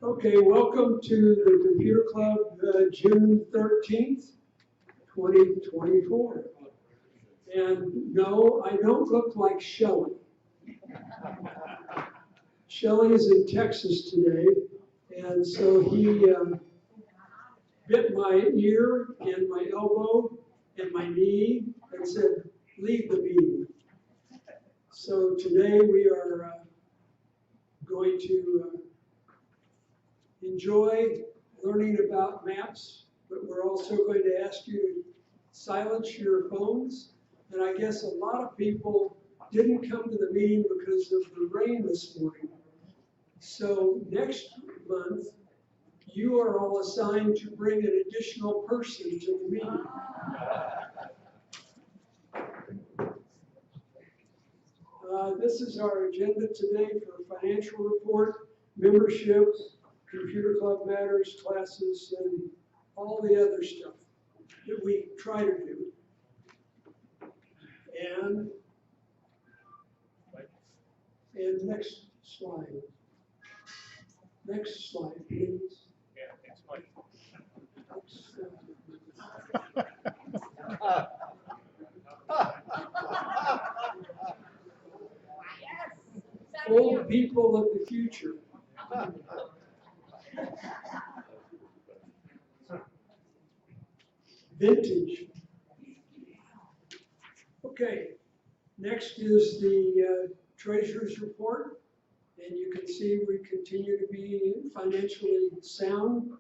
Okay, welcome to the Computer Club, June 13th, 2024. And no, I don't look like Shelley. Shelley is in Texas today, and so he bit my ear and my elbow and my knee and said, leave the meeting. So today we are going to enjoy learning about maps, but we're also going to ask you to silence your phones. And I guess a lot of people didn't come to the meeting because of the rain this morning. So next month, you are all assigned to bring an additional person to the meeting. This is our agenda today for financial report, memberships, computer club matters, classes, and all the other stuff that we try to do. And next slide. Next slide, please. Yeah, next slide. Old people of the future. Vintage. Okay, next is the treasurer's report. And you can see we continue to be financially sound.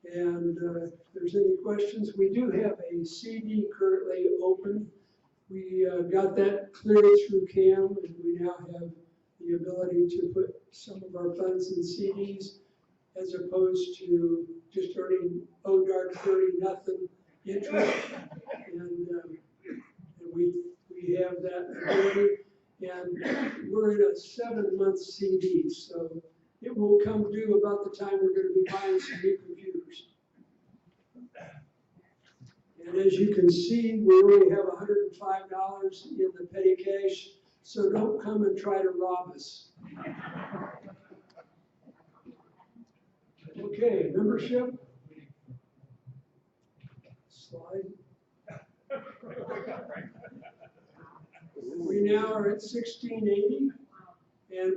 And if there's any questions, we do have a CD currently open. We got that cleared through CAM, and we now have the ability to put some of our funds in CDs as opposed to just earning dark 30 nothing interest. And we have that ability. And we're in a 7-month CD, so it will come due about the time we're going to be buying some new computers. And as you can see, we only have $105 in the petty cash, so don't come and try to rob us. Okay, membership. Slide. We now are at 1680, and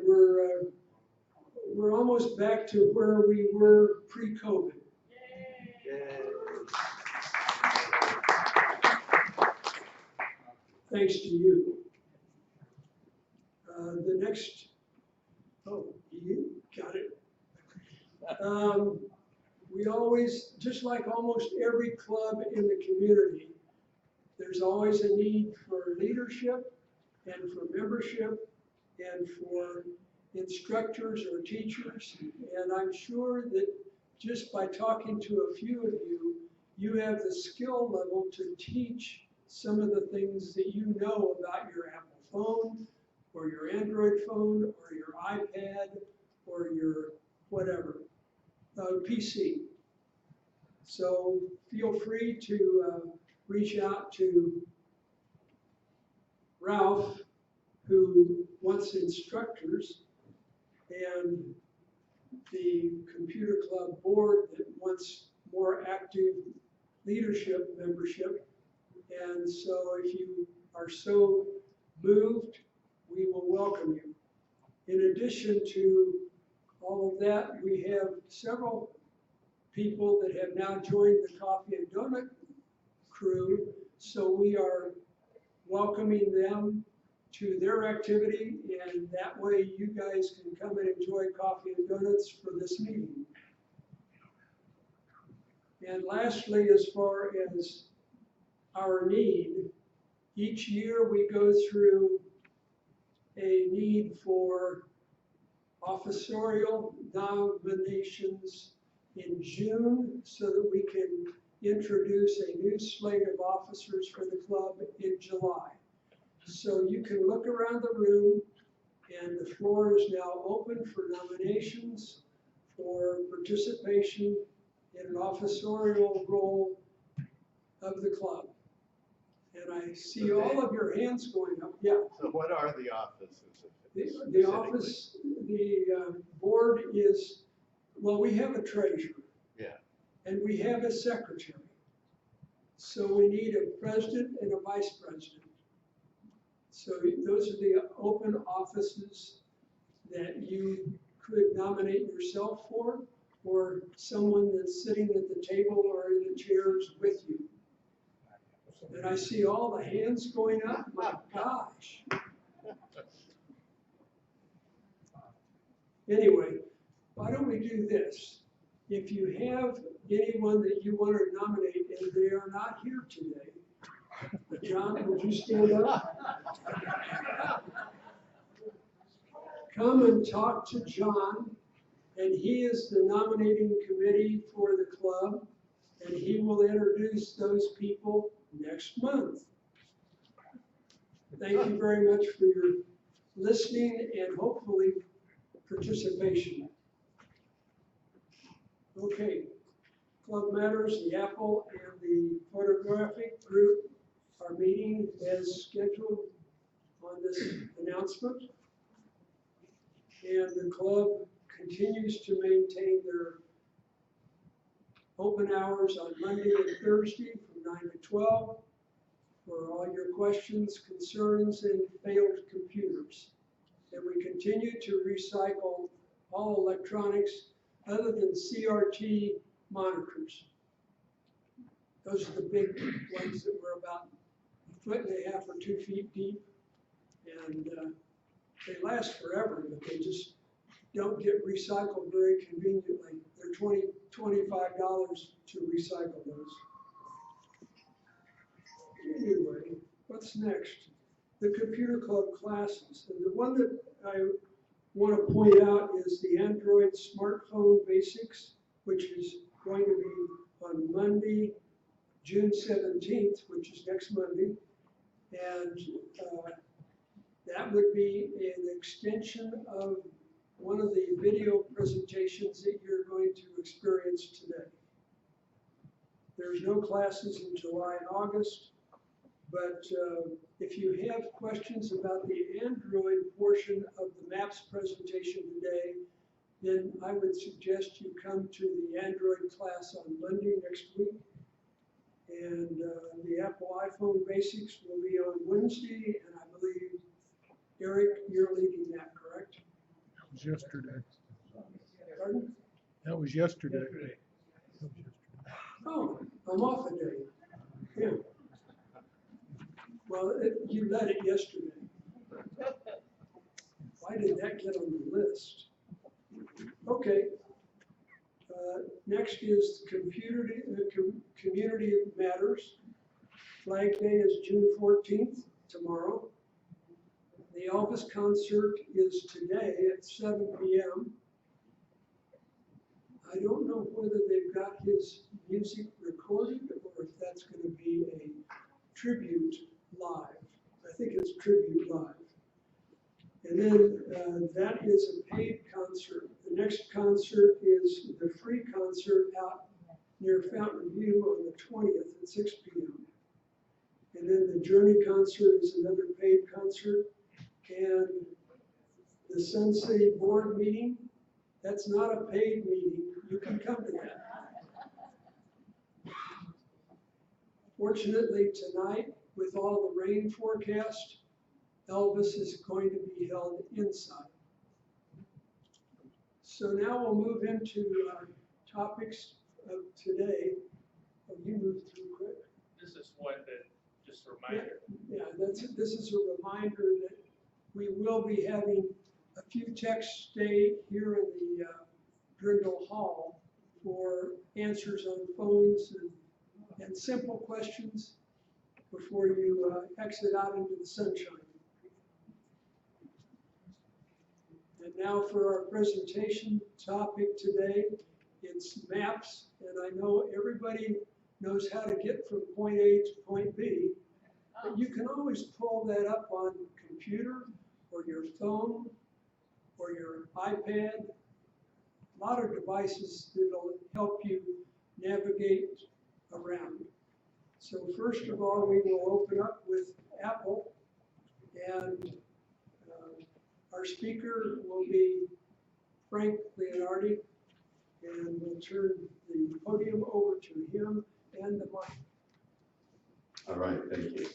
we're almost back to where we were pre-COVID. Thanks to you. The next, you got it. We always, just like almost every club in the community, there's always a need for leadership and for membership and for instructors or teachers. And I'm sure that just by talking to a few of you, you have the skill level to teach some of the things that you know about your Apple phone or your Android phone or your iPad or your whatever, PC. So feel free to reach out to Ralph, who wants instructors, and the computer club board that wants more active leadership membership. And so if you are so moved, we will welcome you. In addition to all of that, we have several people that have now joined the Coffee and Donut crew, so we are welcoming them to their activity, and that way you guys can come and enjoy coffee and donuts for this meeting. And lastly, as far as our need, each year we go through a need for officerial nominations in June so that we can introduce a new slate of officers for the club in July. So you can look around the room, and the floor is now open for nominations for participation in an officerial role of the club. And I see all of your hands going up. Yeah. So what are the offices? The office, the board is Well, we have a treasurer. Yeah. And we have a secretary. So we need a president and a vice president. So those are the open offices that you could nominate yourself for, or someone that's sitting at the table or in the chairs with you. And I see all the hands going up, my gosh. Anyway, why don't we do this? If you have anyone that you want to nominate and they are not here today, John, would you stand up? Come and talk to John, and he is the nominating committee for the club, and he will introduce those people next month. Thank you very much for your listening and hopefully participation. Okay, Club Matters, the Apple and the photographic group are meeting as scheduled on this announcement. And the club continues to maintain their open hours on Monday and Thursday from 9 to 12 for all your questions, concerns, and failed computers. And we continue to recycle all electronics other than CRT monitors. Those are the big ones that were about 1.5 or 2 feet deep. And they last forever, but they just don't get recycled very conveniently. They're $25 to recycle those. Anyway, what's next? The computer club classes. And the one that I want to point out is the Android smartphone basics, which is going to be on Monday, June 17th, which is next Monday. And that would be an extension of one of the video presentations that you're going to experience today. There's no classes in July and August, but if you have questions about the Android portion of the MAPS presentation today, then I would suggest you come to the Android class on Monday next week. And the Apple iPhone Basics will be on Wednesday, and I believe, Eric, you're leading that, correct? That was yesterday. Pardon? That was yesterday. Oh, I'm off a day. Yeah. Well, you led it yesterday. Why did that get on the list? Okay. Next is community matters. Flag Day is June 14th, tomorrow. The Elvis concert is today at 7 p.m. I don't know whether they've got his music recorded or if that's going to be a tribute live. I think it's tribute live. And then that is a paid concert. The next concert is the free concert out near Fountain View on the 20th at 6 p.m. And then the Journey concert is another paid concert. And the Sun City Board meeting, that's not a paid meeting. You can come to that. Fortunately, tonight, with all the rain forecast, Elvis is going to be held inside. So now we'll move into our topics of today. Oh, you moved through quick. This is what, just a reminder. Yeah, this is a reminder that we will be having a few techs stay here in the Grindle Hall for answers on phones and simple questions before you exit out into the sunshine. And now for our presentation topic today, it's maps, and I know everybody knows how to get from point A to point B, but you can always pull that up on computer or your phone or your iPad. A lot of devices that'll help you navigate around. So first of all, we will open up with Apple, and our speaker will be Frank Leonardi, we'll turn the podium over to him and the mic. All right, thank you.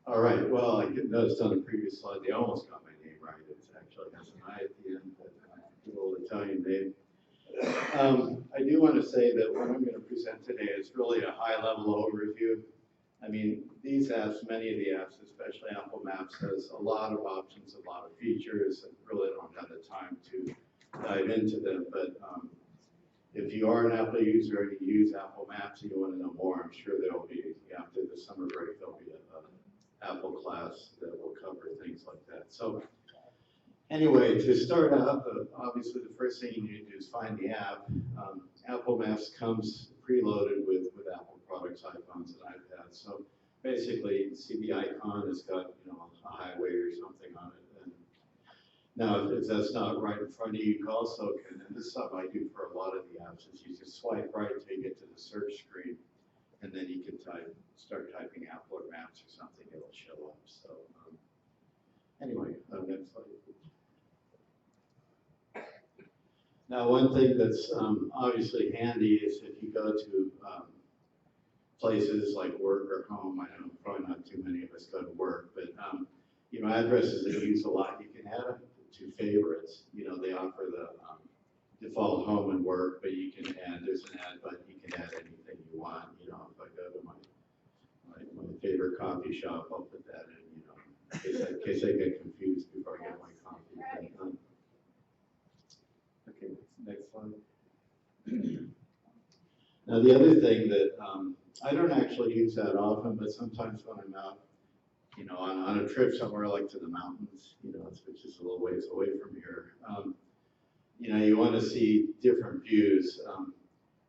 All right, well, I noticed on the previous slide, they almost got my name right. It actually has an I at the end, but good old Italian name. I do want to say that what I'm going to present today is really a high-level overview. I mean, these apps, many of the apps, especially Apple Maps, has a lot of options, a lot of features, and really don't have the time to dive into them. But if you are an Apple user and you use Apple Maps and you want to know more, I'm sure there will be, after the summer break, there'll be an Apple class that will cover things like that. So anyway, to start out, obviously the first thing you need to do is find the app. Apple Maps comes preloaded with Apple products, iPhones and iPads. So basically, you see the icon, it's got a highway or something on it. And now, if that's not right in front of you, you also can, and this is something I do for a lot of the apps, is you just swipe right till you get to the search screen, and then you can start typing Apple or Maps or something, it'll show up. So anyway, next slide. Now, one thing that's obviously handy is if you go to places like work or home. I know probably not too many of us go to work, but addresses that you use a lot, you can add them to favorites. They offer the default home and work, but you can add, there's an add button, you can add anything you want. If I go to my favorite coffee shop, I'll put that in, in case I get confused before I get my coffee. Okay, next slide. Now, the other thing that I don't actually use that often, but sometimes when I'm out, on a trip somewhere like to the mountains, which is a little ways away from here, you want to see different views.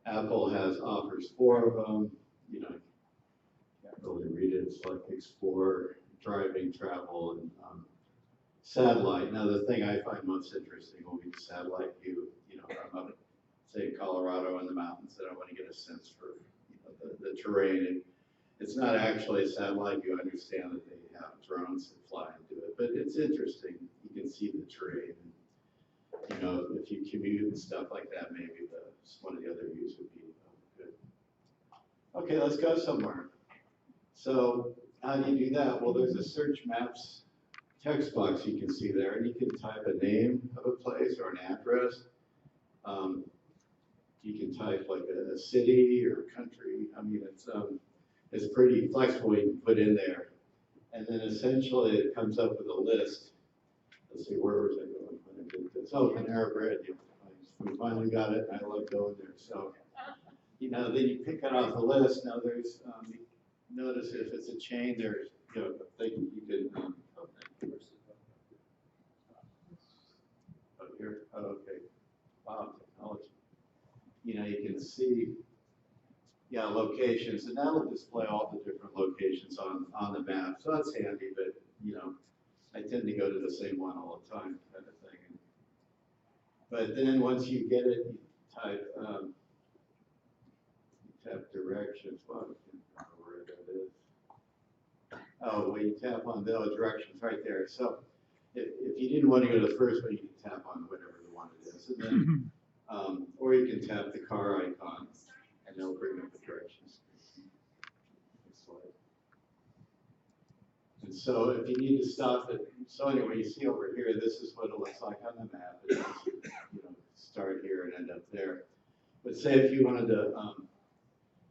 Apple offers 4 of them. Can't really read it. It's like Explore, Driving, Travel, and Satellite. Now, the thing I find most interesting will be the satellite view. I'm up, say, in Colorado in the mountains, and I want to get a sense for the terrain. And it's not actually a satellite view. I understand that they have drones that fly and do it, but it's interesting. You can see the terrain. If you commute and stuff like that, maybe one of the other views would be good. Okay, let's go somewhere. So how do you do that? Well, there's a Search Maps text box you can see there, and you can type a name of a place or an address. You can type like a city or a country. I mean, it's pretty flexible. You can put in there, and then essentially it comes up with a list. Let's see, where was I going when I did this? Oh, Panera Bread. We finally got it, and I love going there. So, then you pick it off the list. Now there's, notice if it's a chain, there's, thing you can. Oh, here. Oh, okay. Wow, technology. You can see, locations, and that'll display all the different locations on the map. So that's handy, but I tend to go to the same one all the time, kind of thing. But then once you get it, you tap directions. Well, I don't know where that is. Oh, well, you tap on the directions right there. So if you didn't want to go to the first one, you can tap on whatever the one it is, and then. Or you can tap the car icon, and they'll bring up the directions. And so if you need to stop it, so anyway, you see over here, this is what it looks like on the map. It does, start here and end up there. But say if you wanted to,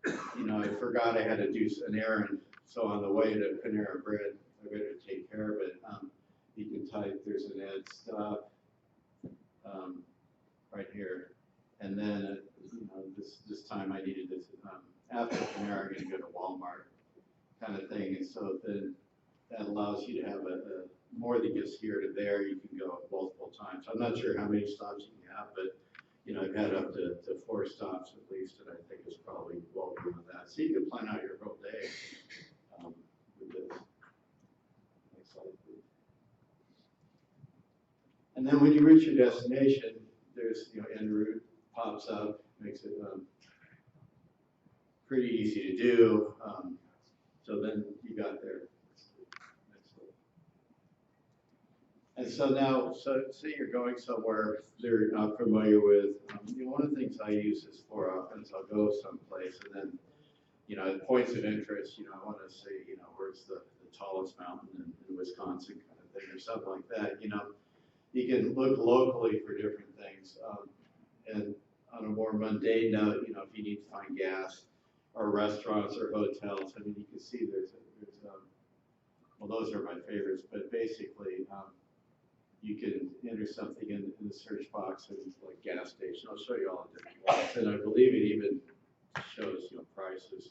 I forgot I had to do an errand, so on the way to Panera Bread, I better take care of it. You can type, there's an add stop right here. And then, this time I needed this, after Panera, I'm going to go to Walmart kind of thing. And so then that allows you to have more than just here to there. You can go multiple times. I'm not sure how many stops you can have, but, I've had up to 4 stops at least, and I think it's probably well beyond that. So you can plan out your whole day with this. Next slide, please. And then when you reach your destination, there's, en route pops up, makes it pretty easy to do. So then you got there. And so now, so say you're going somewhere they're not familiar with, one of the things I use this for often is I'll go someplace and then, points of interest, I want to say, where's the tallest mountain in Wisconsin kind of thing or something like that, you can look locally for different things. And on a more mundane note, if you need to find gas or restaurants or hotels, I mean, you can see well, those are my favorites, but basically, you can enter something in the search box and like gas station. I'll show you all the different ones. And I believe it even shows, prices,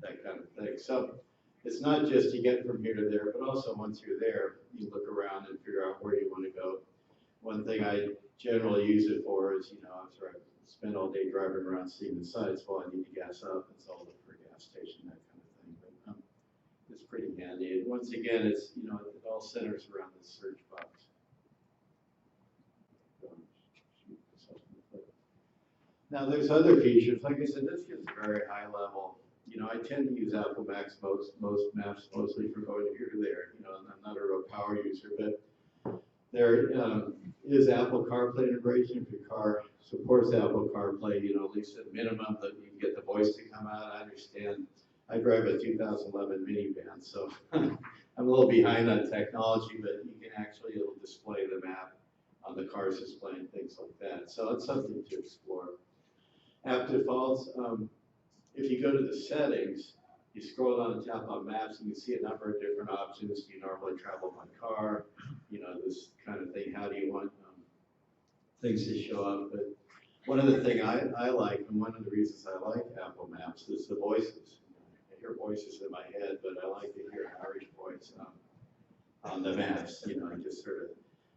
that kind of thing. So it's not just you get from here to there, but also once you're there, you look around and figure out where you want to go. One thing I generally use it for is, after I spend all day driving around seeing the sights, well, I need to gas up, and so I'll look for a gas station, that kind of thing. But it's pretty handy. And once again, it's, it all centers around the search box. Now, there's other features. Like I said, this gets very high level. I tend to use Apple Maps most maps mostly for going here to there. And I'm not a real power user, but there is Apple CarPlay integration. If your car supports Apple CarPlay, at least at minimum that you can get the voice to come out. I understand. I drive a 2011 minivan, so I'm a little behind on technology, but you can actually, it'll display the map on the car's display and things like that. So it's something to explore. App defaults, if you go to the settings, you scroll down and tap on maps, and you see a number of different options. Do you normally travel by car? This kind of thing. How do you want things to show up? But one of the things I like, and one of the reasons I like Apple Maps, is the voices. I hear voices in my head, but I like to hear an Irish voice on the maps. I just sort of,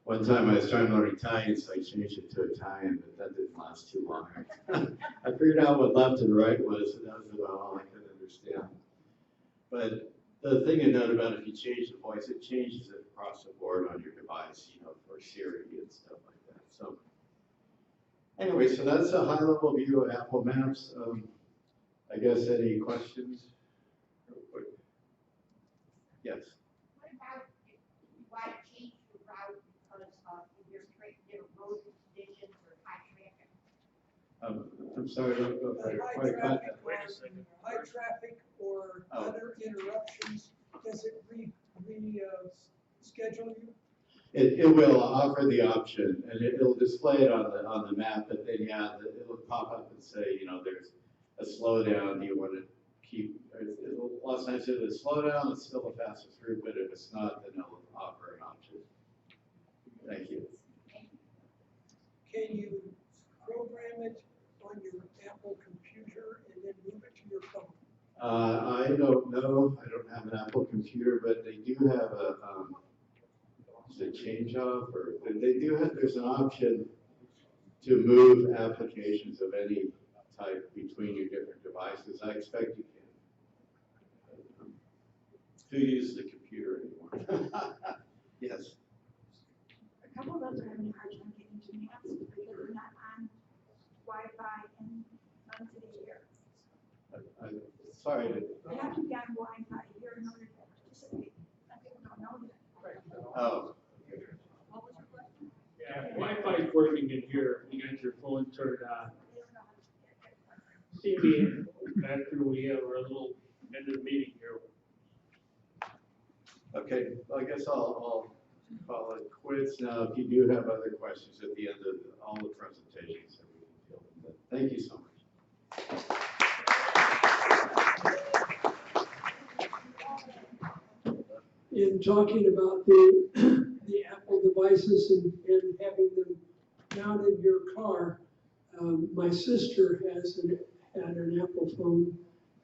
one time I was trying to learn Italian, so I changed it to Italian, but that didn't last too long. I figured out what left and right was, and that was about all I could understand. But the thing to note about if you change the voice, it changes it across the board on your device, for Siri and stuff like that. So anyway, so that's a high-level view of Apple Maps. I guess any questions? Real quick. Yes. What about if you want to change your route because of your road conditions or high traffic? I'm sorry, I don't know if I quite caught that. Wait a second. High traffic or other interruptions, does it schedule you? It will offer the option, and it'll display it on the map, but then, yeah, it'll pop up and say, there's a slowdown, you want to keep, a lot of times if it's slow down, it's still the fastest route, but if it's not, then it'll offer an option. Thank you. Can you program it on your Apple computer and then move it to your phone? I don't know, I don't have an Apple computer, but they do have is it change off, or they do have, there's an option to move applications of any type between your different devices. I expect you can. Who uses the computer anymore? Yes. A couple of us are having a hard time getting to maps because we're not on Wi-Fi and months of the year. I'm sorry. You have to be on Wi-Fi here in order to participate. Some people don't know that. Oh. What was your question? Yeah, Wi-Fi's working in here, you got your phone turned on. They don't know how to get that. See me after we have our little end of the meeting here. Okay, well, I guess I'll call it quits now. If you do have other questions at the end of all the presentations, we can deal with them. Thank you so much. In talking about the Apple devices and having them mounted in your car, my sister had an Apple phone,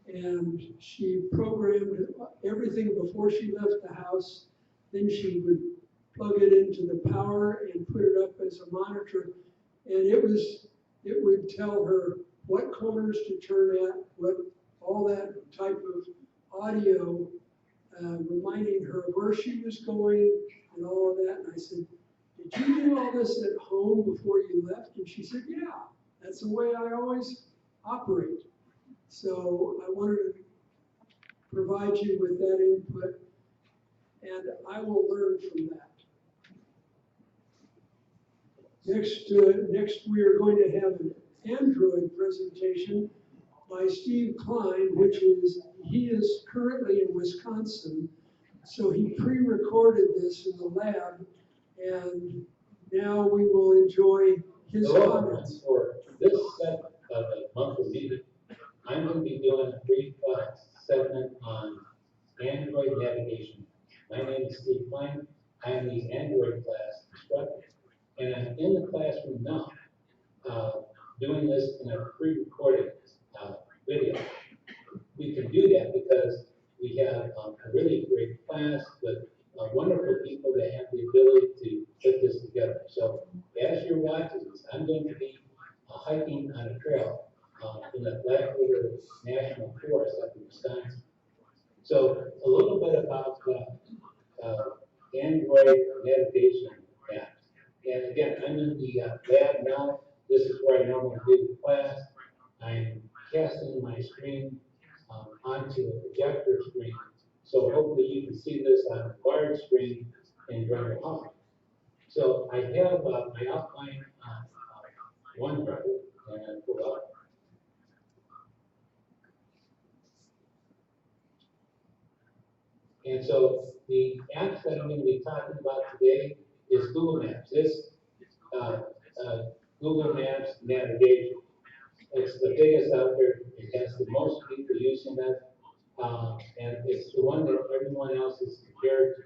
and she programmed everything before she left the house. Then she would plug it into the power and put it up as a monitor, and it would tell her what corners to turn at, what all that type of audio, reminding her where she was going and all of that. And I said, "Did you do all this at home before you left?" And she said, "Yeah, that's the way I always operate." So I wanted to provide you with that input, and I will learn from that. Next we are going to have an Android presentation by Steve Klein, he is currently in Wisconsin. So he pre-recorded this in the lab, and now we will enjoy his comments. For this set of the monthly meeting, I'm going to be doing a brief segment on Android navigation. My name is Steve Klein. I am the Android class instructor, and I'm in the classroom now, doing this in a pre-recorded video. We can do that because we have a really great class with wonderful people that have the ability to put this together. So as you're watching this, I'm going to be hiking on a trail in the Black River National Forest up in Wisconsin. So a little bit about Android navigation apps. And again, I'm in the lab now. This is where I normally do the class. I'm casting my screen onto a projector screen. So hopefully you can see this on a large screen in your home. So I have my outline on OneDrive, and I pull up. And so the apps that I'm going to be talking about today is Google Maps. This Google Maps navigation. It's the biggest out there. It has the most people using it. And it's the one that everyone else is compared to.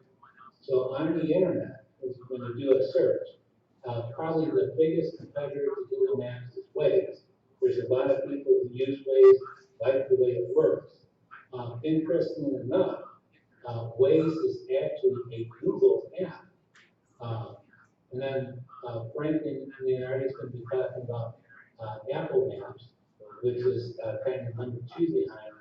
So on the internet, when you do a search, probably the biggest competitor to Google Maps is Waze. There's a lot of people who use Waze, like the way it works. Interestingly enough, Waze is actually a Google app. And then Frank and Leonardo is going to be talking about Apple Maps, which is kind of number 2 behind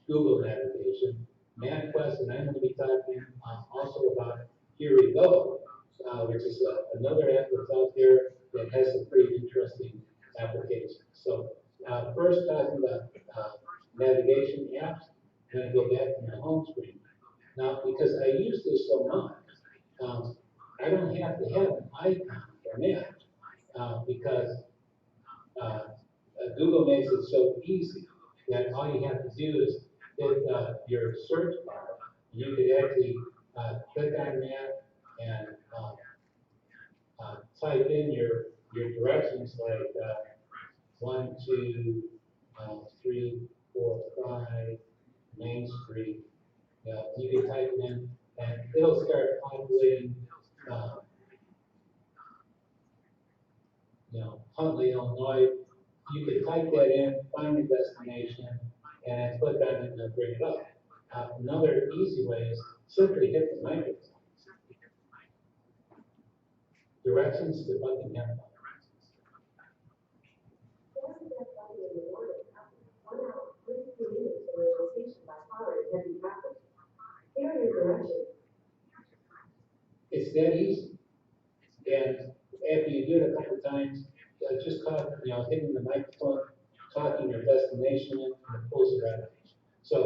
Google navigation. MapQuest, and I'm going to be talking also about Here We Go, which is another app that's out there that has some pretty interesting applications. So first talking about navigation apps, I'm going to go back to my home screen. Now, because I use this so much, I don't have to have an icon for map because Google makes it so easy that all you have to do is hit your search bar. You could actually click on that and type in your directions like 1, 2, 3, 4, 5 Main Street. You can type it in and it'll start populating Huntley, Illinois. You can type that in, find your destination, and click on it and it'll bring it up. Another easy way is simply hit the microphone. Directions to Buckingham. It's that easy. And after you do it a couple of times, just hitting the microphone, talking your destination, and it pulls it right up. So,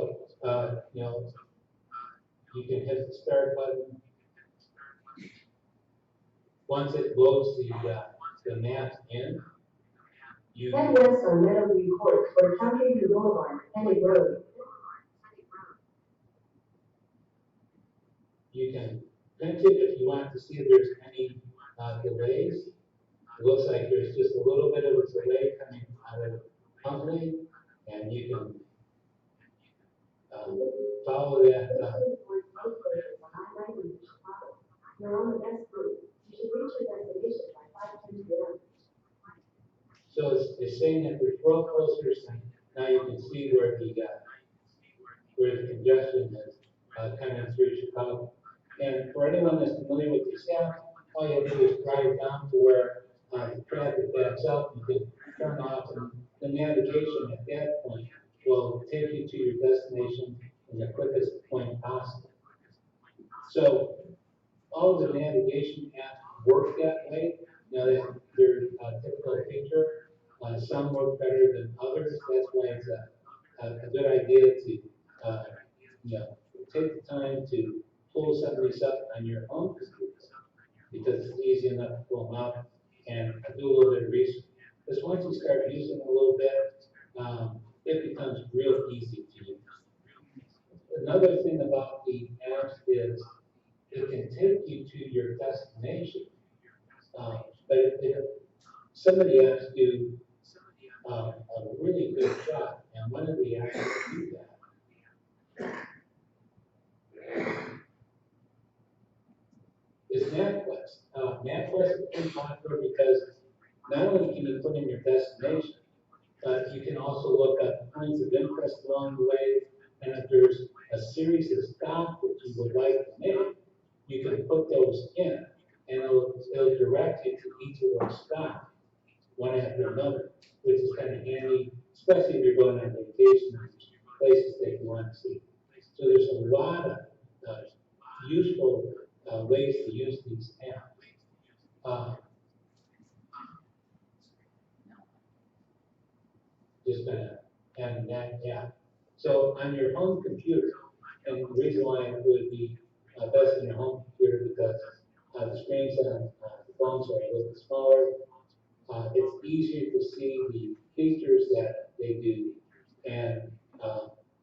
you can hit the start button. Once it loads the map in, Head west on Meadowview Court for County View Boulevard, Hennig Road. You can print it if you want to see if there's any delays. It looks like there's just a little bit of a delay coming out of Huntley, and you can follow that. You're on the best route. You should reach your destination by 5:10 p.m. So it's saying that there's road closures, and now you can see where the congestion is coming through Chicago. And for anyone that's familiar with this app, all you have to do is drive down to where the traffic backs up. You can turn off, and the navigation at that point will take you to your destination in the quickest point possible. So all of the navigation apps work that way. Now they're a typical feature. Some work better than others. That's why it's a good idea to take the time to pull some of these up on your own computer, because it's easy enough to pull them up and do a little bit of research. Because once you start using it a little bit, it becomes real easy to use. Another thing about the apps is it can take you to your destination, but some of the apps do a really good job, and one of the apps that do that is MapQuest. MapQuest is pretty popular because not only can you put in your destination, but you can also look up points of interest along the way, and if there's a series of stops that you would like to make, you can put those in, and it'll direct you to each of those stops, one after another, which is kind of handy, especially if you're going on vacation, places that you want to see. So there's a lot of useful ways to use these apps. Just gonna add that, yeah. So on your home computer, and the reason why it would be best on your home computer because the screens on the phones are a little bit smaller. It's easier to see the features that they do and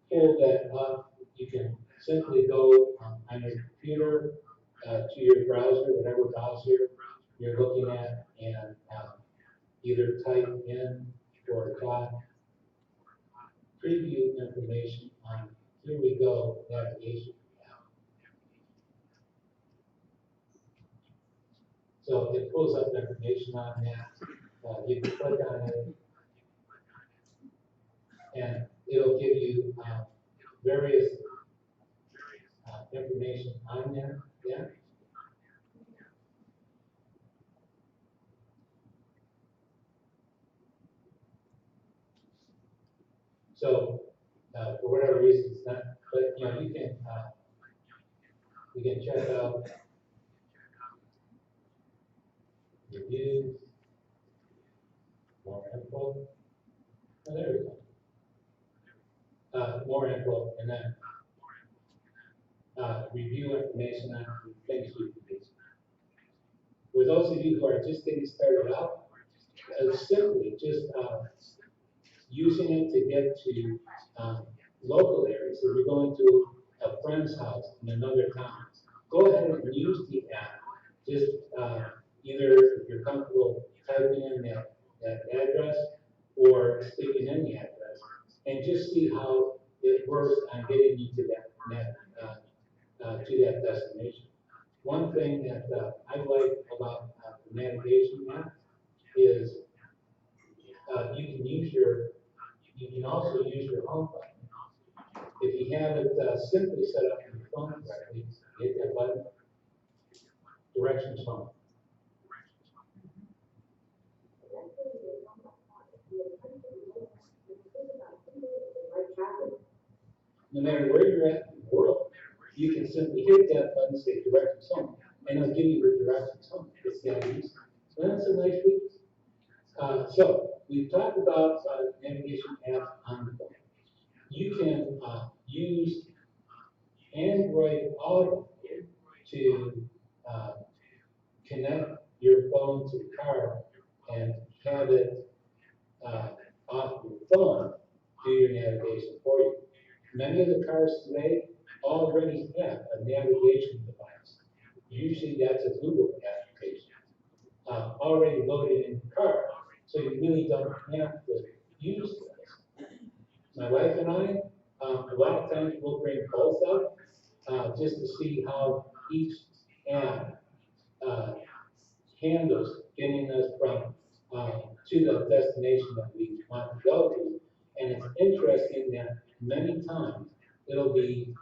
pull that up. You can simply go on your computer to your browser, whatever browser you're looking at, and either type in or type preview information on, here we go, navigation. So it pulls up information on that. You can click on it, and it'll give you various information on there. Yeah. So for whatever reason, it's not. But you know, you can check out reviews, more info. Oh, there we go. More info, and then review information on things you can do. For those of you who are just getting started out, simply just using it to get to local areas. If you're going to a friend's house in another town, go ahead and use the app. Just either if you're comfortable typing in that address or sticking in the address, and just see how it works on getting you to that destination. One thing that I like about the navigation app is you can also use your home button. If you have it simply set up on your phone correctly, hit that button, directions home. No matter where you're at in the world, you can simply hit that button, say directions home, and it'll give you your directions home. It's that easy. So that's a nice feature. So we've talked about navigation apps on the phone. You can use Android Auto to connect your phone to the car and have it off your phone do your navigation for you. Many of the cars today already have a navigation device. Usually that's a Google application already loaded in the car, so you really don't have to use this. My wife and I, a lot of times we'll bring both up just to see how each app handles getting us from to the destination that we want to go to. And it's interesting that many times it'll be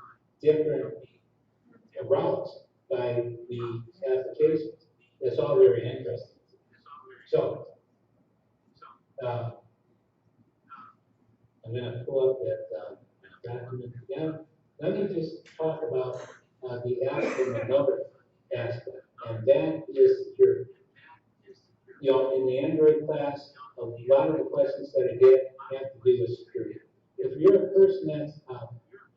different routes by the applications. It's all very interesting. So I'm going to pull up that document again. Let me just talk about the app from another aspect, and that is security. You know, in the Android class, a lot of the questions that I get have to do with security. If you're a person that's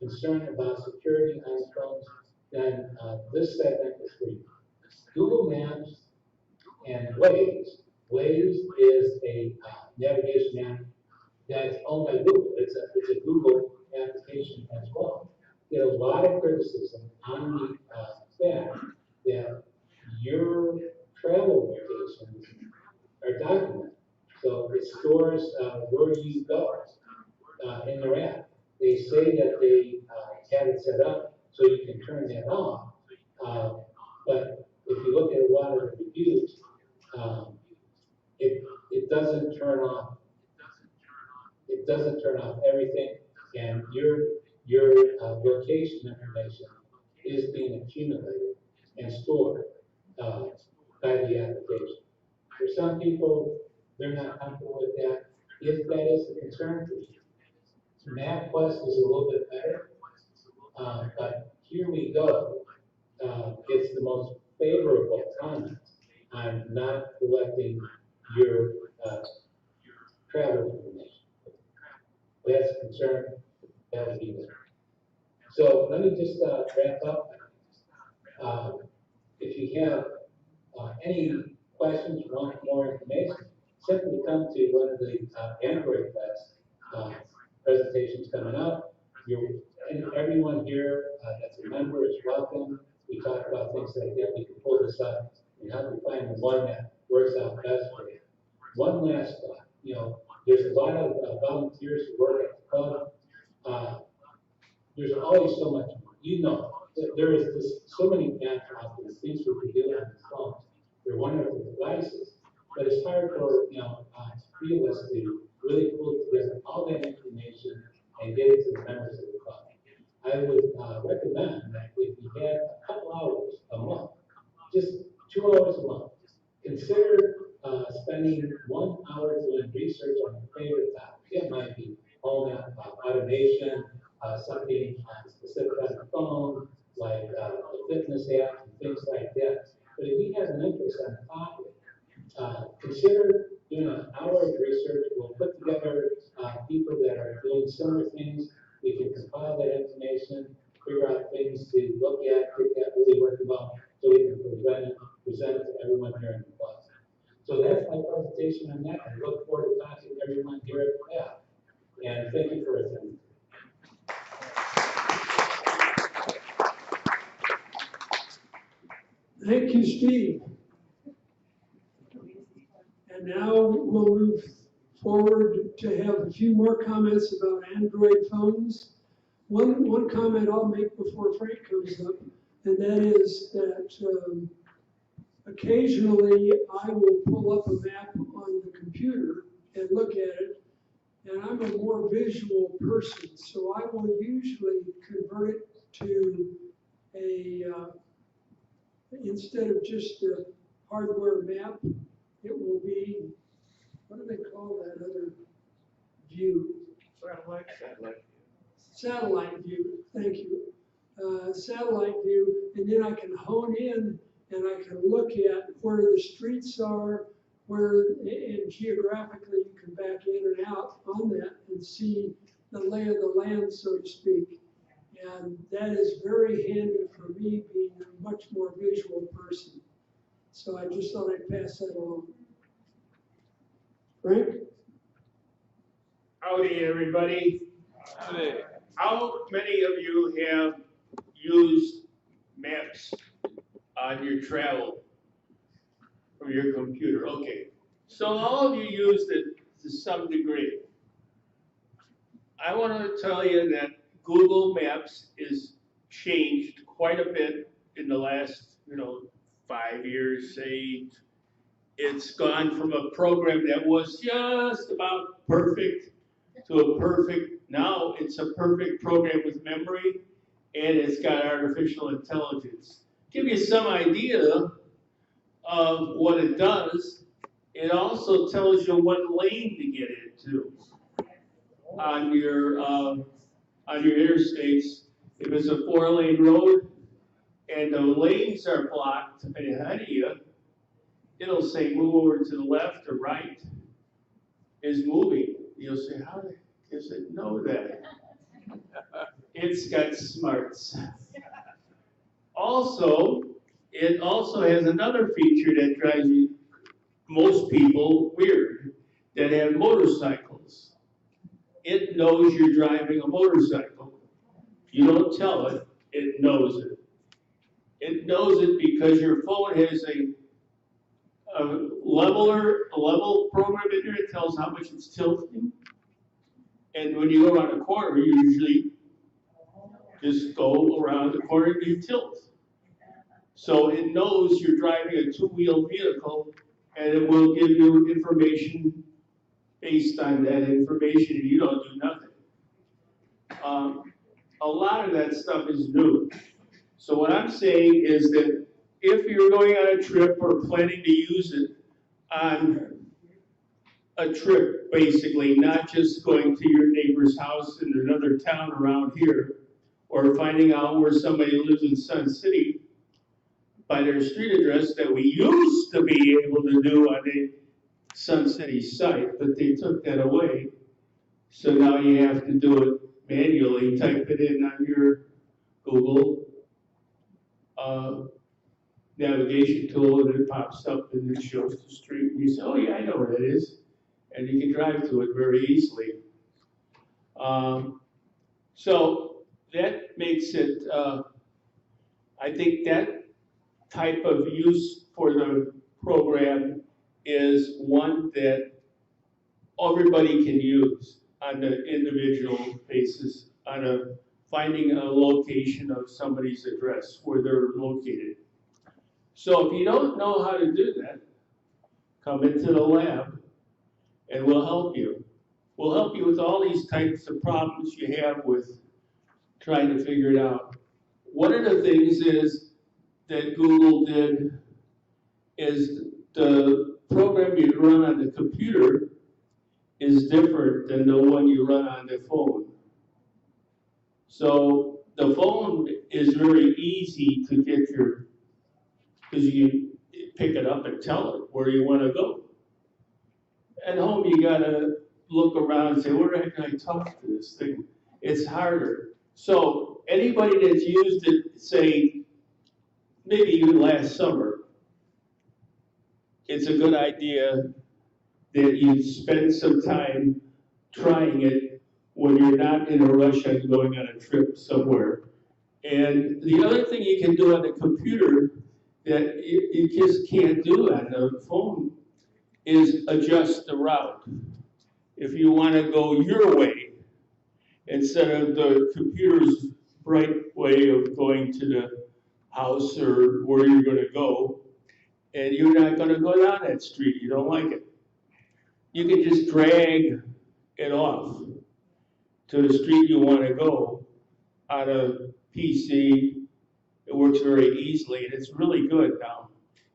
concerned about security on phones, then this segment is for you. Google Maps and Waze Waze is a navigation app that's owned by Google. It's a Google application as well. Get a lot of criticism on the fact that your travel locations are documented. So it stores where you go in their app. They say that they have it set up so you can turn that off. But if you look at a lot of the reviews, it doesn't turn off. It doesn't turn off everything, and your location information is being accumulated and stored by the application. For some people, they're not comfortable with that. If that is the concern for you, MapQuest is a little bit better, but here we go. It's the most favorable comment on not collecting your travel information. That's a concern, that would be there. So let me just wrap up. If you have any questions, want more information, simply come to one of the Android Fest presentations coming up. And everyone here that's a member is welcome. We talk about things like that. We can pull this up and help you find the one that works out best for you. One last thought, there's a lot of volunteers who work at the club. There's always so much more. There is so many apps out there, things we can do on the phones. They're wonderful devices, but it's hard for three of us to really pull together all that information and get it to the members of the club. I would recommend that if you have a couple hours a month, just 2 hours a month, consider spending 1 hour doing research on your favorite topic. It might be home automation, something specific on the phone, like the fitness app and things like that. But if you have an interest on the topic, consider doing an hour of research. We'll put together people that are doing similar things. We can compile that information, figure out things to look at, get that really working well, so we can present it to everyone here in the class. So that's my presentation on that. I look forward to talking to everyone here at the lab. And thank you for attending. Thank you, Steve. And now we'll move forward to have a few more comments about Android phones. One comment I'll make before Frank comes up, and that is that occasionally I will pull up a map on the computer and look at it, and I'm a more visual person, so I will usually convert it to a instead of just a hardware map, it will be, what do they call that other view? Satellite view, thank you. Satellite view, and then I can hone in and I can look at where the streets are, and geographically you can back in and out on that and see the lay of the land, so to speak. And that is very handy for me, being a much more visual person. So I just thought I'd pass that along. Frank? Howdy, everybody. Howdy. How many of you have used maps on your travel from your computer? Okay. So all of you used it to some degree. I want to tell you that Google Maps is changed quite a bit in the last, 5 years, say. It's gone from a program that was just about perfect to a perfect, now it's a perfect program with memory, and it's got artificial intelligence. Give you some idea of what it does. It also tells you what lane to get into on your interstates. If it's a 4-lane road and the lanes are blocked ahead of you, it'll say move over to the left or right is moving. You'll say, how does it know that? It's got smarts. Also, it also has another feature that drives you most people weird that have motorcycles. It knows you're driving a motorcycle. You don't tell it, it knows it. It knows it because your phone has a level program in there. It tells how much it's tilting. And when you go around a corner, you usually just go around the corner and you tilt. So it knows you're driving a two-wheel vehicle, and it will give you information based on that information, and you don't do nothing. A lot of that stuff is new. So what I'm saying is that if you're going on a trip or planning to use it on a trip, basically, not just going to your neighbor's house in another town around here, or finding out where somebody lives in Sun City by their street address that we used to be able to do on a Sun City site, but they took that away. So now you have to do it manually, type it in on your Google navigation tool, and it pops up and it shows the street, and you say, oh yeah, I know where that is. And you can drive to it very easily. So that makes it, I think that type of use for the program is one that everybody can use on an individual basis, on finding a location of somebody's address where they're located. So if you don't know how to do that, come into the lab and we'll help you. We'll help you with all these types of problems you have with trying to figure it out. One of the things is that Google did is the program you run on the computer is different than the one you run on the phone. So the phone is very easy to get because you pick it up and tell it where you want to go. At home, you gotta look around and say, where the heck can I talk to this thing? It's harder. So anybody that's used it, say, maybe even last summer, it's a good idea that you spend some time trying it when you're not in a rush on going on a trip somewhere. And the other thing you can do on the computer that you just can't do on the phone is adjust the route. If you want to go your way, instead of the computer's bright way of going to the house or where you're going to go, and you're not going to go down that street, you don't like it. You can just drag it off to the street you want to go on a PC. It works very easily, and it's really good now.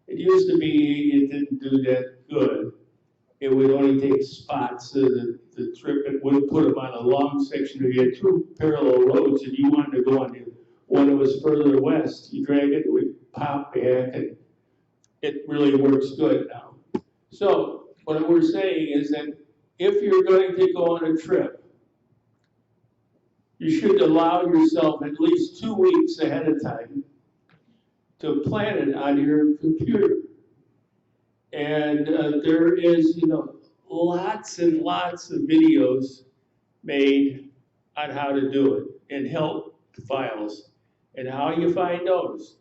It used to be it didn't do that good. It would only take spots of the trip. It wouldn't put them on a long section. If you had two parallel roads and you wanted to go on one that was further west, you drag it, it would pop back, and it really works good now. So what we're saying is that if you're going to go on a trip, you should allow yourself at least 2 weeks ahead of time to plan it on your computer. And there is, lots and lots of videos made on how to do it and help files. And how you find those?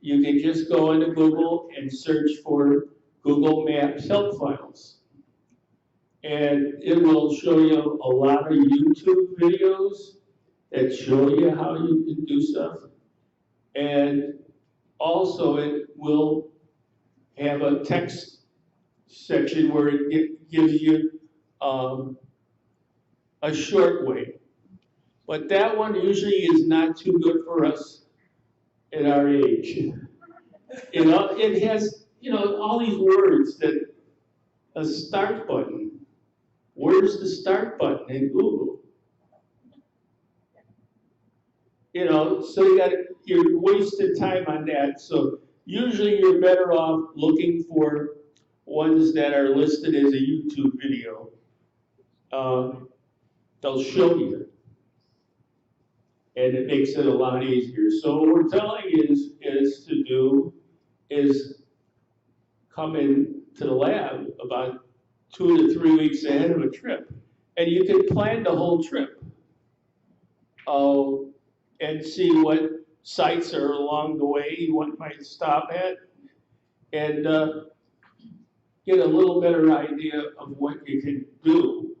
You can just go into Google and search for Google Maps help files. And it will show you a lot of YouTube videos that show you how you can do stuff. And also it will have a text section where it gives you a short way. But that one usually is not too good for us at our age. It has, all these words that a start button. Where's the start button in Google? So you're wasting time on that. So usually you're better off looking for ones that are listed as a YouTube video. They'll show you. And it makes it a lot easier. So what we're telling you is come in to the lab about 2 to 3 weeks ahead of a trip. And you can plan the whole trip. And see what sites are along the way you might stop at. And get a little better idea of what you can do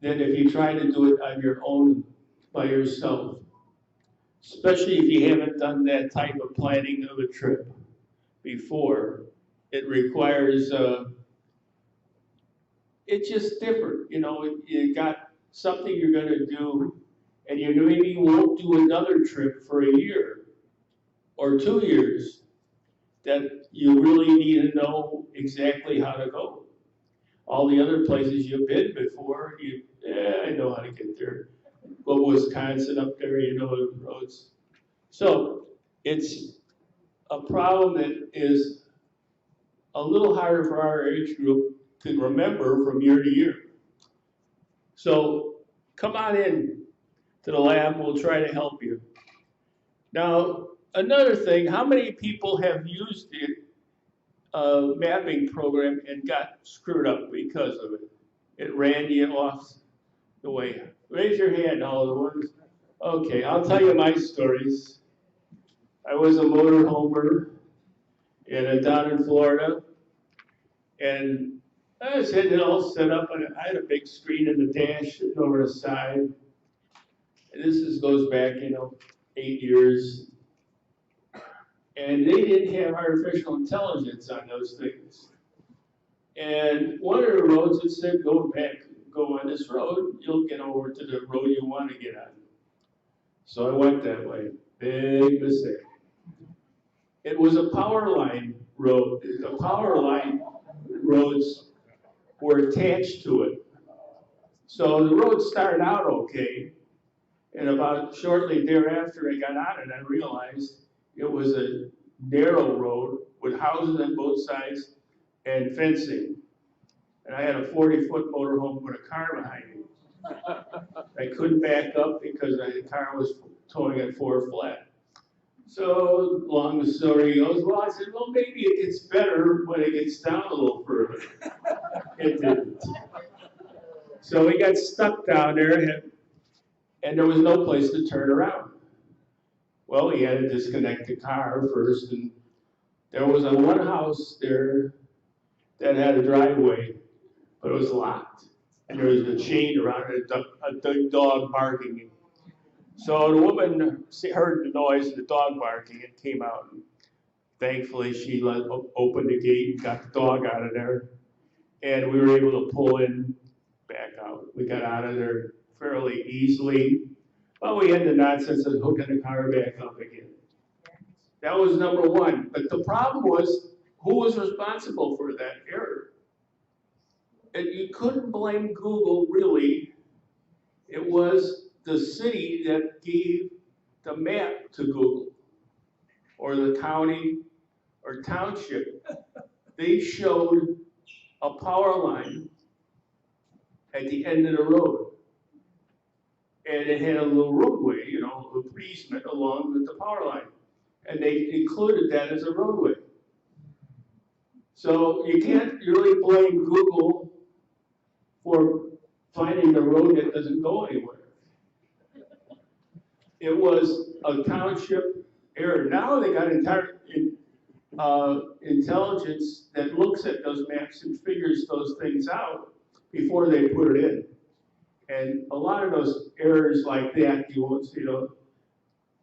than if you try to do it on your own by yourself. Especially if you haven't done that type of planning of a trip before. It requires, it's just different, you know, you got something you're gonna do and you maybe won't do another trip for a year or 2 years that you really need to know exactly how to go. All the other places you've been before, I know how to get there. Go Wisconsin up there, you know the roads. So it's a problem that is a little harder for our age group to remember from year to year. So come on in to the lab, we'll try to help you. Now, another thing, how many people have used the mapping program and got screwed up because of it? It ran you off the way. Raise your hand, all the ones. Okay, I'll tell you my stories. I was a motor homer down in Florida, and I was getting it all set up, and I had a big screen in the dash sitting over the side. And this goes back, 8 years. And they didn't have artificial intelligence on those things. And one of the roads, it said, go on this road, you'll get over to the road you want to get on. So I went that way. Big mistake. It was a power line road. The power line roads were attached to it. So the road started out okay. And about shortly thereafter, I got on it, I realized it was a narrow road with houses on both sides and fencing. And I had a 40-foot motorhome with a car behind me. I couldn't back up because the car was towing at 4 flat. So long the story goes, well, I said, well, maybe it gets better when it gets down a little further. It didn't. So we got stuck down there, and there was no place to turn around. Well, we had to disconnect the car first, and there was one house there that had a driveway, but it was locked. And there was a chain around it, a dog barking. So the woman heard the noise of the dog barking and came out. And thankfully, she opened the gate and got the dog out of there. And we were able to pull in, back out. We got out of there fairly easily. Well, we had the nonsense of hooking the car back up again. That was number one. But the problem was, who was responsible for that error? And you couldn't blame Google, really. It was the city that gave the map to Google, or the county or township. They showed a power line at the end of the road. And it had a little roadway, a little easement along with the power line. And they included that as a roadway. So you can't really blame Google for finding the road that doesn't go anywhere. It was a township error. Now they got entire intelligence that looks at those maps and figures those things out before they put it in. And a lot of those errors like that, you won't see those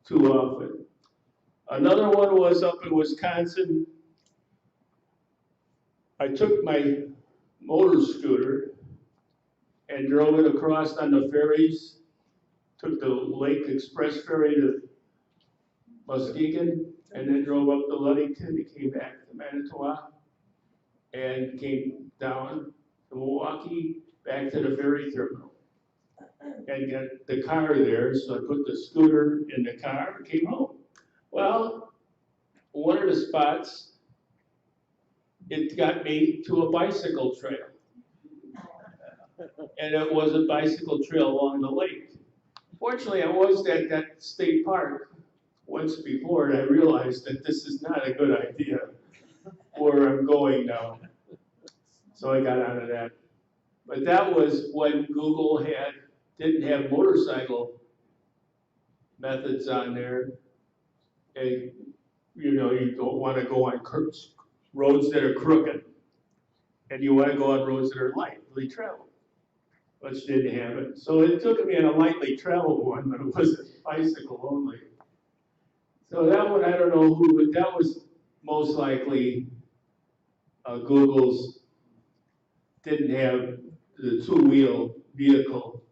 too often. Another one was up in Wisconsin. I took my motor scooter and drove it across on the ferries, took the Lake Express ferry to Muskegon, and then drove up to Ludington and came back to Manitowoc, and came down to Milwaukee, back to the ferry terminal. And got the car there, so I put the scooter in the car and came home. Well, one of the spots, it got me to a bicycle trail. And it was a bicycle trail along the lake. Fortunately, I was at that state park once before, and I realized that this is not a good idea. where I'm going now. So I got out of that. But that was when Google didn't have motorcycle methods on there. And, you know, you don't want to go on roads that are crooked. And you want to go on roads that are lightly traveled, which didn't have it. So it took me on a lightly traveled one, but it was a bicycle only. So that one, I don't know who, but that was most likely Google's didn't have the two-wheel vehicle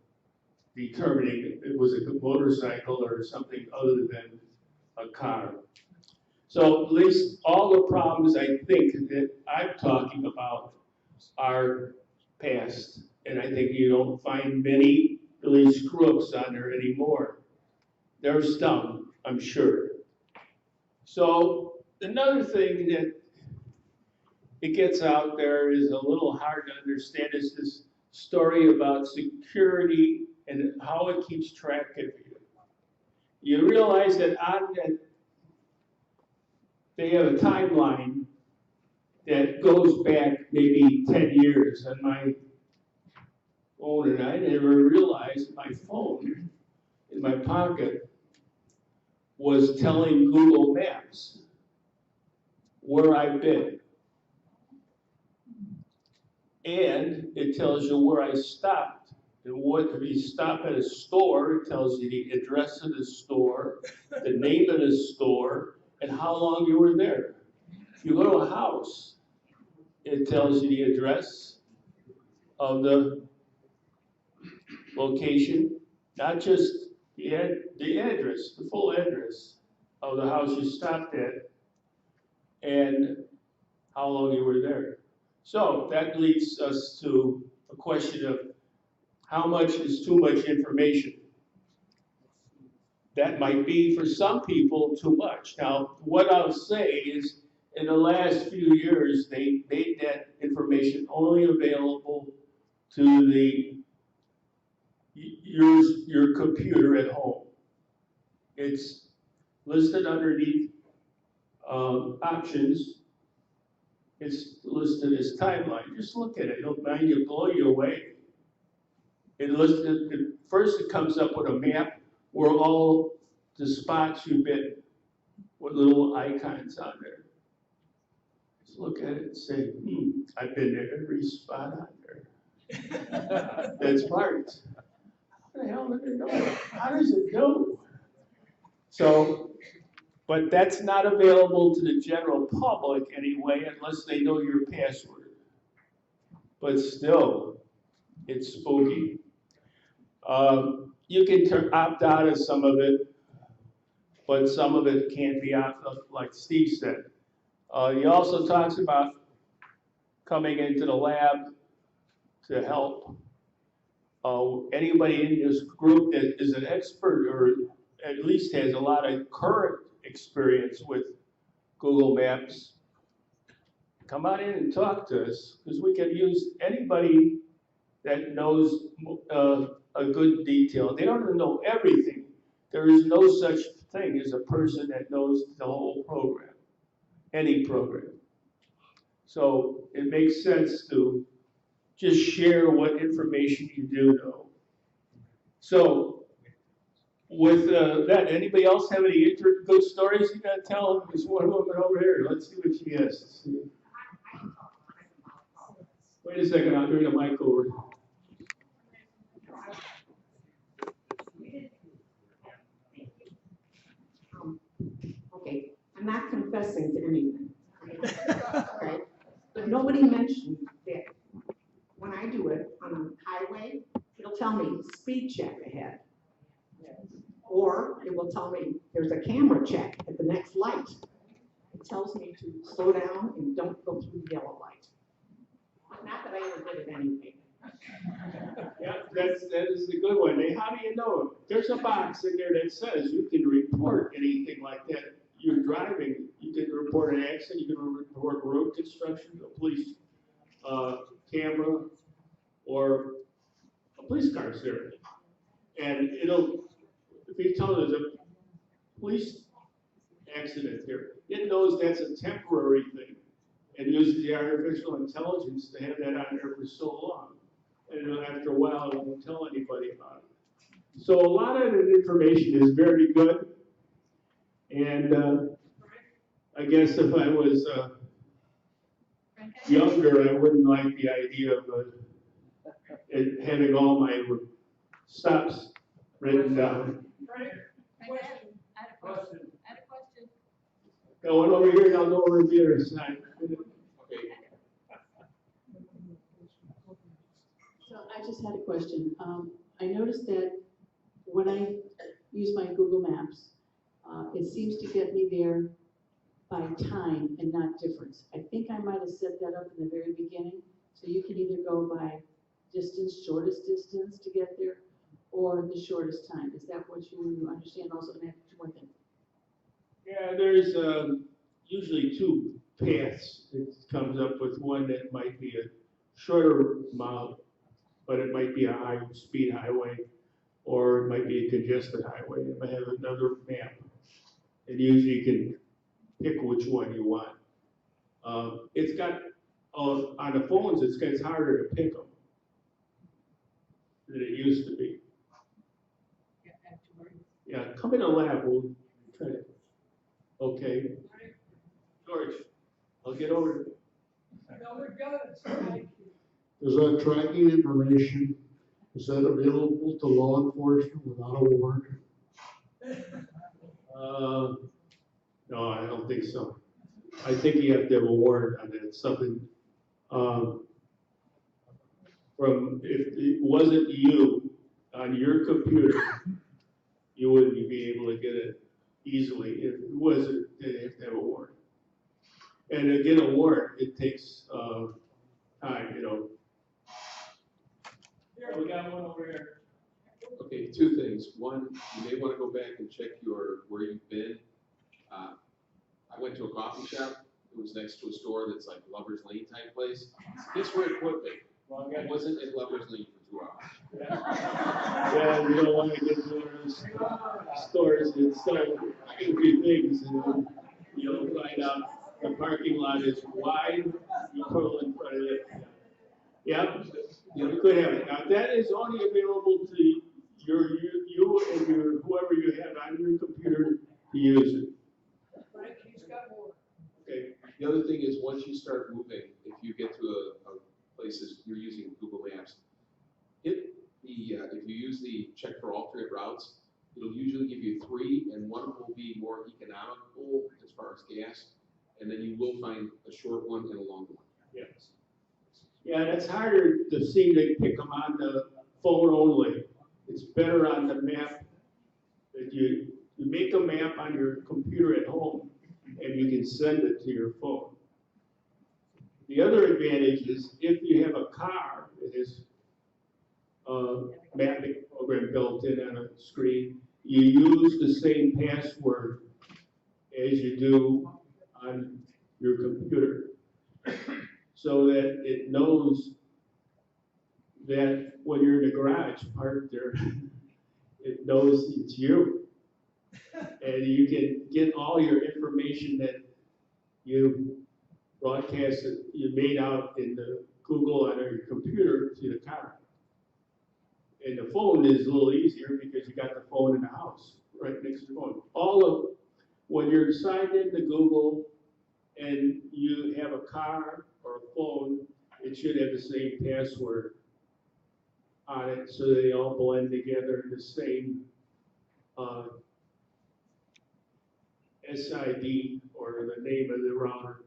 determining it was a motorcycle or something other than a car. So at least all the problems I think that I'm talking about are past. And I think you don't find many really screw-ups on there anymore. There's some, I'm sure. So another thing that it gets out there is a little hard to understand is this story about security and how it keeps track of you. You realize that on that, they have a timeline that goes back maybe 10 years on my phone, and I never realized my phone in my pocket was telling Google Maps where I've been. And it tells you where I stopped. And what, if you stop at a store, it tells you the address of the store, the name of the store, and how long you were there. If you go to a house, it tells you the address of the location, not just the address, the full address of the house you stopped at, and how long you were there. So that leads us to a question of how much is too much information? That might be for some people too much. Now, what I'll say is in the last few years, they made that information only available to your computer at home. It's listed underneath options. It's listed as timeline. Just look at it. It'll blow you away. First it comes up with a map where all the spots you've been with little icons on there. Just look at it and say, I've been at every spot on there. That's marked. How the hell did it know? How does it know? So, but that's not available to the general public anyway, unless they know your password. But still, it's spooky. You can opt out of some of it, but some of it can't be opted out, like Steve said. He also talks about coming into the lab to help. Anybody in this group that is an expert or at least has a lot of current experience with Google Maps, come on in and talk to us, because we can use anybody that knows a good detail. They don't know everything. There is no such thing as a person that knows the whole program, any program. So it makes sense to just share what information you do know. So with that, anybody else have any good stories you gotta tell? There's one woman over here. Let's see what she has to say. Wait a second, I'll bring the mic over. Okay, I'm not confessing to anything. Okay? But nobody mentioned that when I do it on a highway, it'll tell me speed check ahead. Or it will tell me there's a camera check at the next light. It tells me to slow down and don't go through the yellow light. Not that I ever did it anyway. Yeah, that is the good one. How do you know? There's a box in there that says you can report anything like that. You're driving, you can report an accident, you can report road construction, a police camera, or a police car's there. And if you tell there's a police accident here, it knows that's a temporary thing. and uses the artificial intelligence to have that on there for so long. And then after a while, it won't tell anybody about it. So a lot of the information is very good. And I guess if I was younger, I wouldn't like the idea of it having all my stops written down. Frank, question. I had a question. Got one over here, I'll go over to the other side. So I just had a question. I noticed that when I use my Google Maps, it seems to get me there by time and not difference. I think I might have set that up in the very beginning. So you can either go by distance, shortest distance to get there, or the shortest time. Is that what you understand also? And I have two more things. Yeah, there's usually two paths. It comes up with one that might be a shorter mile, but it might be a high-speed highway, or it might be a congested highway. It might have another map. And usually you can pick which one you want. It's got, on the phones, it's harder to pick them than it used to be. Yeah, come in the lab, we'll try to. Okay. George, I'll get over. No, we've got it. Thank you. Is that tracking information, is that available to law enforcement without a warrant? No, I don't think so. I think you have to have a warrant on it, something, if it wasn't you on your computer, you wouldn't be able to get it easily. If it wasn't, then you have to have a warrant. And to get a warrant, it takes, time, you know. Here, we got one over here. Okay, two things. One, you may want to go back and check where you've been. I went to a coffee shop. It was next to a store that's like Lover's Lane type place. Guess where it put me? I wasn't in Lover's Lane for 2 hours. Yeah, you don't want to get to one of those stores that sell empty things, and you'll find out the parking lot is wide, you pull in front of it. Yeah, you could have it. Now, that is only available to you and whoever you have on your computer to use it. Frank, he's got more. Okay. The other thing is, once you start moving, if you get to a places you're using Google Maps, if you use the check for alternate routes, it'll usually give you 3, and one will be more economical as far as gas, and then you will find a short one and a long one. Yes. Yeah, it's harder to see to pick them on the phone only. It's better on the map that you make a map on your computer at home and you can send it to your phone. The other advantage is if you have a car that has a mapping program built in on a screen, you use the same password as you do on your computer, so that it knows that when you're in the garage parked there, it knows it's you. And you can get all your information that you broadcasted, you made out in the Google on your computer to the car. And the phone is a little easier because you got the phone in the house, right next to the phone. When you're signed into Google and you have a car or a phone, it should have the same password on it, so they all blend together in the same SID or the name of the router.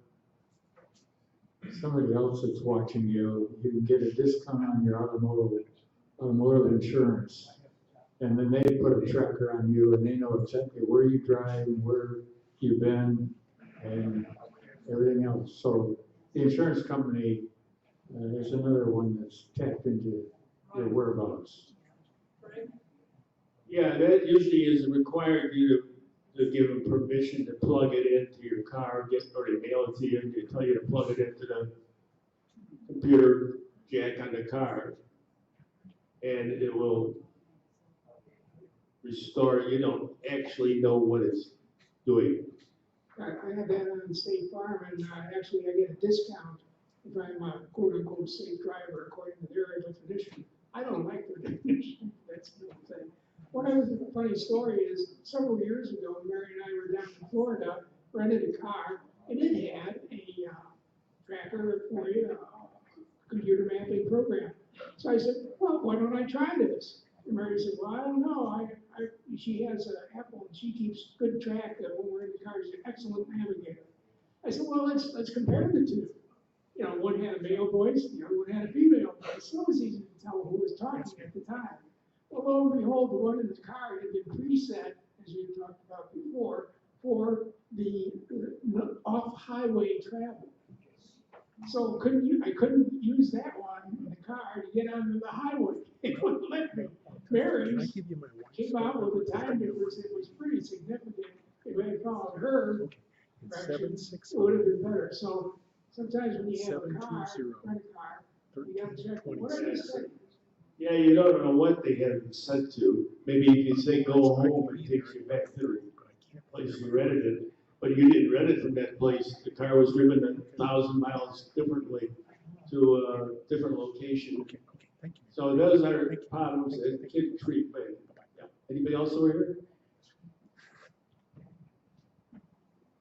Somebody else that's watching you can get a discount on your automotive insurance. And then they put a tracker on you and they know exactly where you drive and where you've been and everything else. So the insurance company is another one that's tapped into your whereabouts. Yeah, that usually is required you to give them permission to plug it into your car, or they mail it to you, and they tell you to plug it into the computer jack on the car. And it will restore, you don't actually know what it's doing. I have that on State Farm, and actually I get a discount if I'm a quote-unquote safe driver according to their definition. I don't like their definition, that's the thing. One other funny story is, several years ago, Mary and I were down in Florida, rented a car, and it had a tracker for you, a computer mapping program. So I said, well, why don't I try this? And Mary said, well, I don't know, she has an Apple, and she keeps good track of when we're in the car, she's an excellent navigator. I said, well, let's compare the two. You know, one had a male voice, the other one had a female voice, so it was easy to tell who was talking at the time. Well, lo and behold, the one in the car had been preset, as we talked about before, for the off-highway travel. So I couldn't use that one in the car to get onto the highway. It wouldn't let me. Mary's came out with a time difference that was pretty significant. If I had followed her direction, it would have been better. So sometimes when you have a car, rent a car, you gotta check, what are they saying? Yeah, you don't know what they have it set to. Maybe if you say go home, it takes you back to the place you rented it, but you didn't rent it from that place. The car was driven 1,000 miles differently to a different location. So those are problems that Kid Creek made. Yeah. Anybody else over here?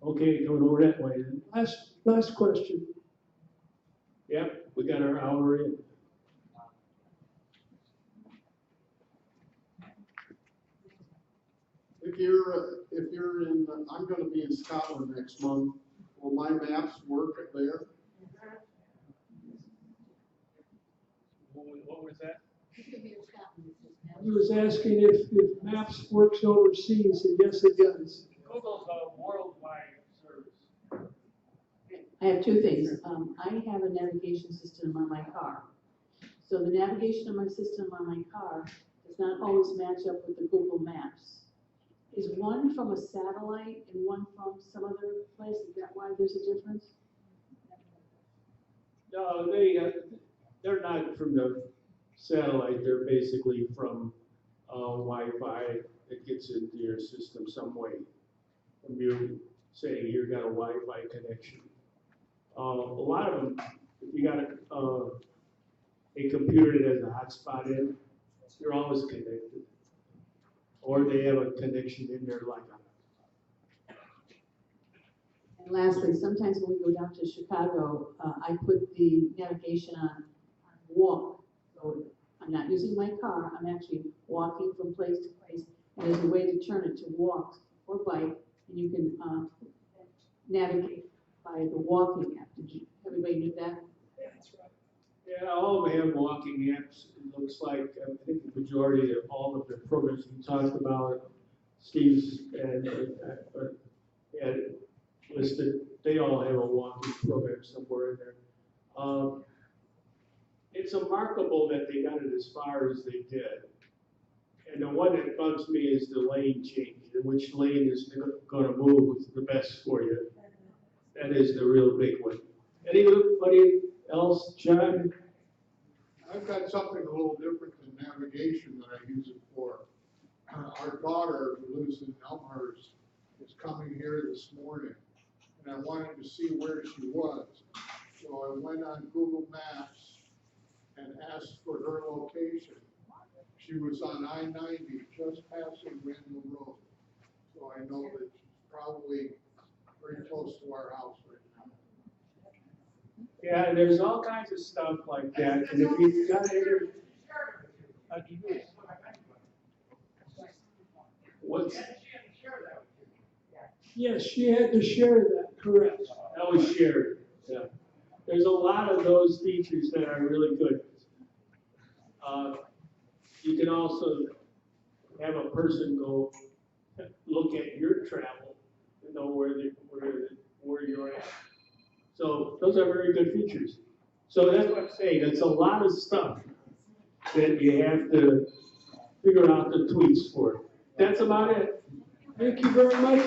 Okay, coming over that way then. Last question. Yep, we got our hour in. If you're in, I'm gonna be in Scotland next month, will my maps work there? What was that? He was asking if Maps works overseas, and yes, it does. Google's a worldwide service. I have two things. I have a navigation system on my car. So the navigation of my system on my car does not always match up with the Google Maps. Is one from a satellite and one from some other place? Is that why there's a difference? No, they're not from the satellite. They're basically from Wi-Fi that gets into your system some way. From you saying you got a Wi-Fi connection. A lot of them, if you got a computer that has a hotspot in, you're always connected. Or they have a connection in there like a. And lastly, sometimes when we go down to Chicago, I put the navigation on walk. So I'm not using my car, I'm actually walking from place to place. And there's a way to turn it to walk or bike, and you can navigate by the walking app. Everybody knew that? Yeah, all of them have walking apps. It looks like, I think the majority of all of the programs we talked about, Steve's and listed, they all have a walking program somewhere in there. It's remarkable that they got it as far as they did. And the one that bugs me is the lane change, and which lane is going to move the best for you. That is the real big one. Anybody else, John? I've got something a little different than navigation that I use it for. Our daughter, who lives in Elmhurst, is coming here this morning, and I wanted to see where she was. So I went on Google Maps and asked for her location. She was on I-90, just passing Randall Road. So I know that she's probably very close to our house right now. Yeah, and there's all kinds of stuff like that. And if you've got what's Yes, she had to share that, correct. that was shared. Yeah. There's a lot of those features that are really good. You can also have a person go look at your travel and know where you're at. So those are very good features. So that's what I'm saying. It's a lot of stuff that you have to figure out the tweaks for. That's about it. Thank you very much.